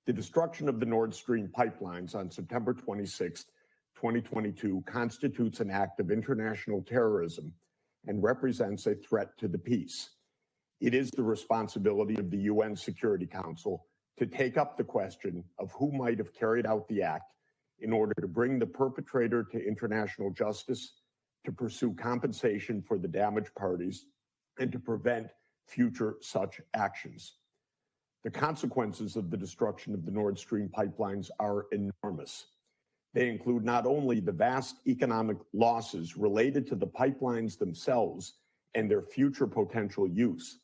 The destruction of the Nord Stream pipelines on September 26, 2022 constitutes an act of international terrorism and represents a threat to the peace. It is the responsibility of the UN Security Council to take up the question of who might have carried out the act in order to bring the perpetrator to international justice, to pursue compensation for the damaged parties, and to prevent future such actions. The consequences of the destruction of the Nord Stream pipelines are enormous. They include not only the vast economic losses related to the pipelines themselves and their future potential use,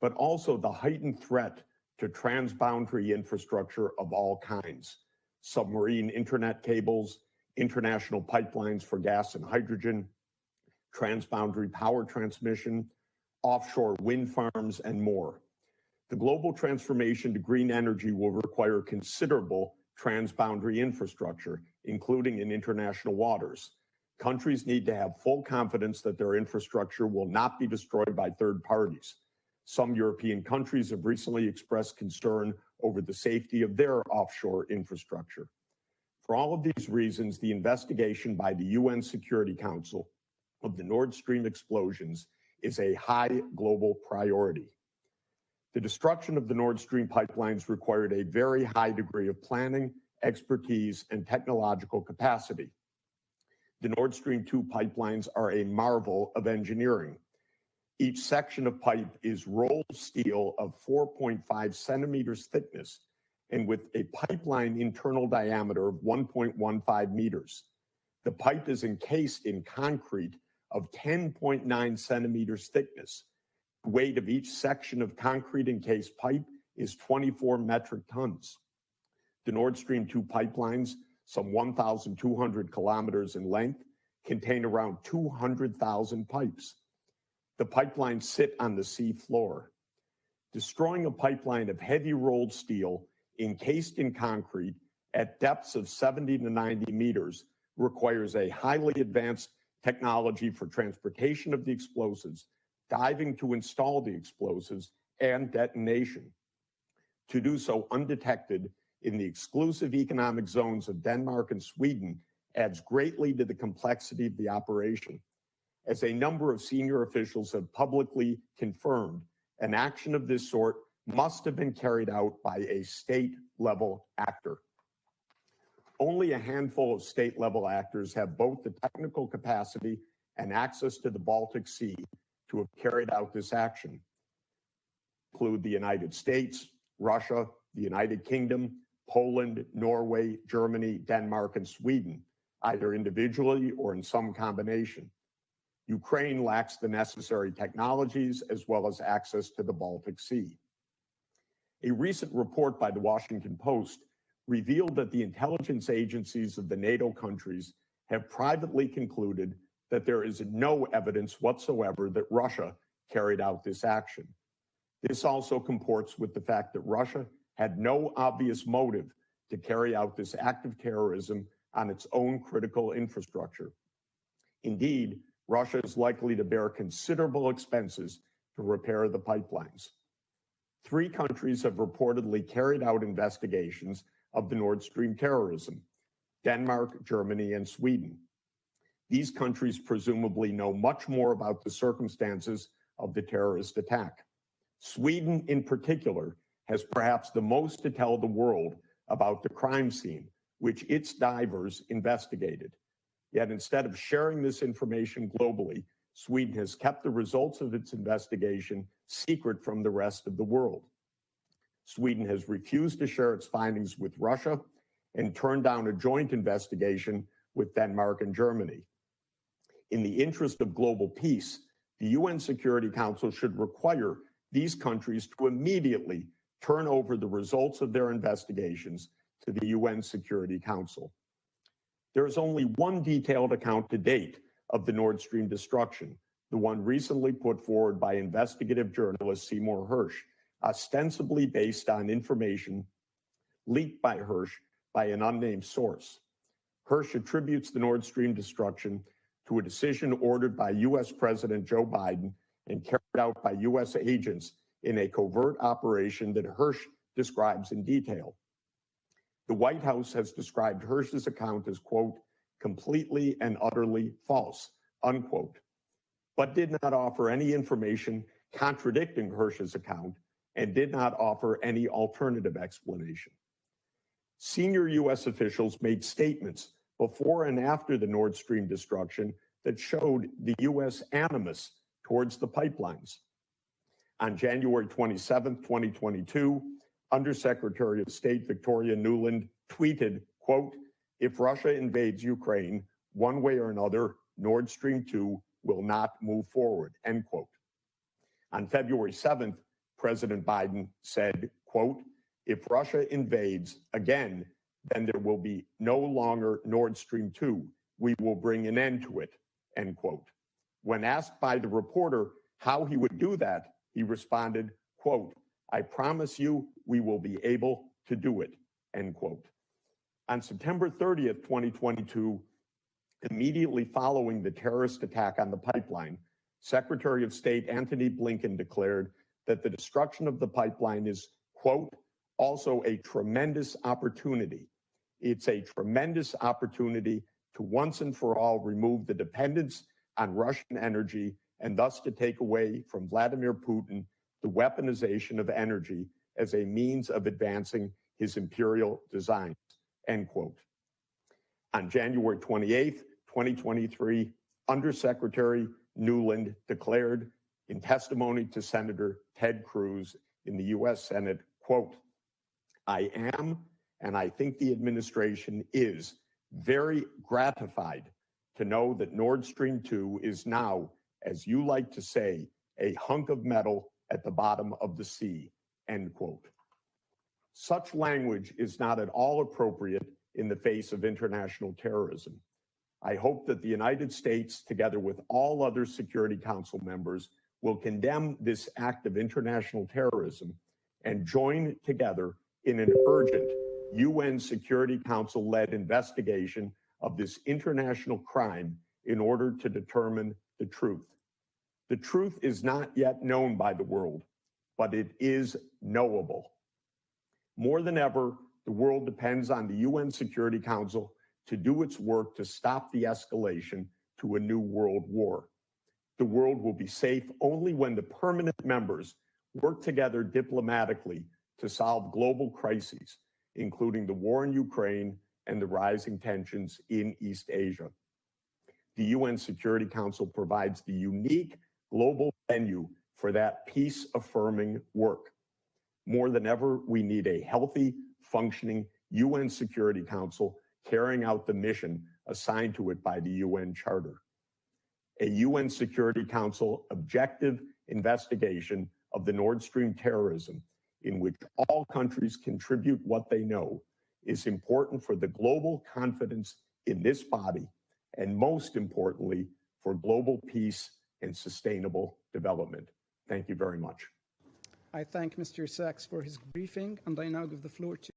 but also the heightened threat to transboundary infrastructure of all kinds: submarine internet cables, international pipelines for gas and hydrogen, transboundary power transmission, offshore wind farms, and more. The global transformation to green energy will require considerable transboundary infrastructure, including in international waters. Countries need to have full confidence that their infrastructure will not be destroyed by third parties. Some European countries have recently expressed concern over the safety of their offshore infrastructure. For all of these reasons, the investigation by the UN Security Council of the Nord Stream explosions is a high global priority. The destruction of the Nord Stream pipelines required a very high degree of planning, expertise, and technological capacity. The Nord Stream 2 pipelines are a marvel of engineering. Each section of pipe is rolled steel of 4.5 centimeters thickness and with a pipeline internal diameter of 1.15 meters. The pipe is encased in concrete of 10.9 centimeters thickness. The weight of each section of concrete encased pipe is 24 metric tons. The Nord Stream 2 pipelines, some 1,200 kilometers in length, contain around 200,000 pipes. The pipelines sit on the sea floor. Destroying a pipeline of heavy rolled steel encased in concrete at depths of 70 to 90 meters requires a highly advanced technology for transportation of the explosives, diving to install the explosives, and detonation. To do so undetected in the exclusive economic zones of Denmark and Sweden adds greatly to the complexity of the operation. As a number of senior officials have publicly confirmed, an action of this sort must have been carried out by a state-level actor. Only a handful of state-level actors have both the technical capacity and access to the Baltic Sea to have carried out this action. Include the United States, Russia, the United Kingdom, Poland, Norway, Germany, Denmark, and Sweden, either individually or in some combination. Ukraine lacks the necessary technologies as well as access to the Baltic Sea. A recent report by the Washington Post revealed that the intelligence agencies of the NATO countries have privately concluded that there is no evidence whatsoever that Russia carried out this action. This also comports with the fact that Russia had no obvious motive to carry out this act of terrorism on its own critical infrastructure. Indeed, Russia is likely to bear considerable expenses to repair the pipelines. 3 countries have reportedly carried out investigations of the Nord Stream terrorism: Denmark, Germany, and Sweden. These countries presumably know much more about the circumstances of the terrorist attack. Sweden, in particular, has perhaps the most to tell the world about the crime scene, which its divers investigated. Yet instead of sharing this information globally, Sweden has kept the results of its investigation secret from the rest of the world. Sweden has refused to share its findings with Russia and turned down a joint investigation with Denmark and Germany. In the interest of global peace, the UN Security Council should require these countries to immediately turn over the results of their investigations to the UN Security Council. There is only one detailed account to date of the Nord Stream destruction, the one recently put forward by investigative journalist Seymour Hersh, ostensibly based on information leaked by Hersh by an unnamed source. Hersh attributes the Nord Stream destruction to a decision ordered by U.S. President Joe Biden and carried out by U.S. agents in a covert operation that Hersh describes in detail. The White House has described Hersh's account as, quote, completely and utterly false, unquote, but did not offer any information contradicting Hersh's account and did not offer any alternative explanation. Senior U.S. officials made statements before and after the Nord Stream destruction that showed the U.S. animus towards the pipelines. On January 27, 2022, Undersecretary of State Victoria Nuland tweeted, quote, if Russia invades Ukraine, one way or another, Nord Stream 2 will not move forward, end quote. On February 7th, President Biden said, quote, if Russia invades again, then there will be no longer Nord Stream 2. We will bring an end to it, end quote. When asked by the reporter how he would do that, he responded, quote, I promise you we will be able to do it, end quote. On September 30th, 2022, immediately following the terrorist attack on the pipeline, Secretary of State Antony Blinken declared that the destruction of the pipeline is, quote, also a tremendous opportunity. It's a tremendous opportunity to once and for all remove the dependence on Russian energy and thus to take away from Vladimir Putin the weaponization of energy as a means of advancing his imperial designs, end quote. On January 28th, 2023, Undersecretary Nuland declared in testimony to Senator Ted Cruz in the U.S. Senate, quote, I am, and I think the administration is, very gratified to know that Nord Stream 2 is now, as you like to say, a hunk of metal at the bottom of the sea, end quote. Such language is not at all appropriate in the face of international terrorism. I hope that the United States, together with all other Security Council members, will condemn this act of international terrorism and join together in an urgent UN Security Council-led investigation of this international crime in order to determine the truth. The truth is not yet known by the world, but it is knowable. More than ever, the world depends on the UN Security Council to do its work to stop the escalation to a new world war. The world will be safe only when the permanent members work together diplomatically to solve global crises, including the war in Ukraine and the rising tensions in East Asia. The UN Security Council provides the unique global venue for that peace-affirming work. More than ever, we need a healthy, functioning UN Security Council carrying out the mission assigned to it by the UN Charter. A UN Security Council objective investigation of the Nord Stream terrorism, in which all countries contribute what they know, is important for the global confidence in this body, and most importantly, for global peace and sustainable development. Thank you very much. I thank Mr. Sachs for his briefing, and I now give the floor to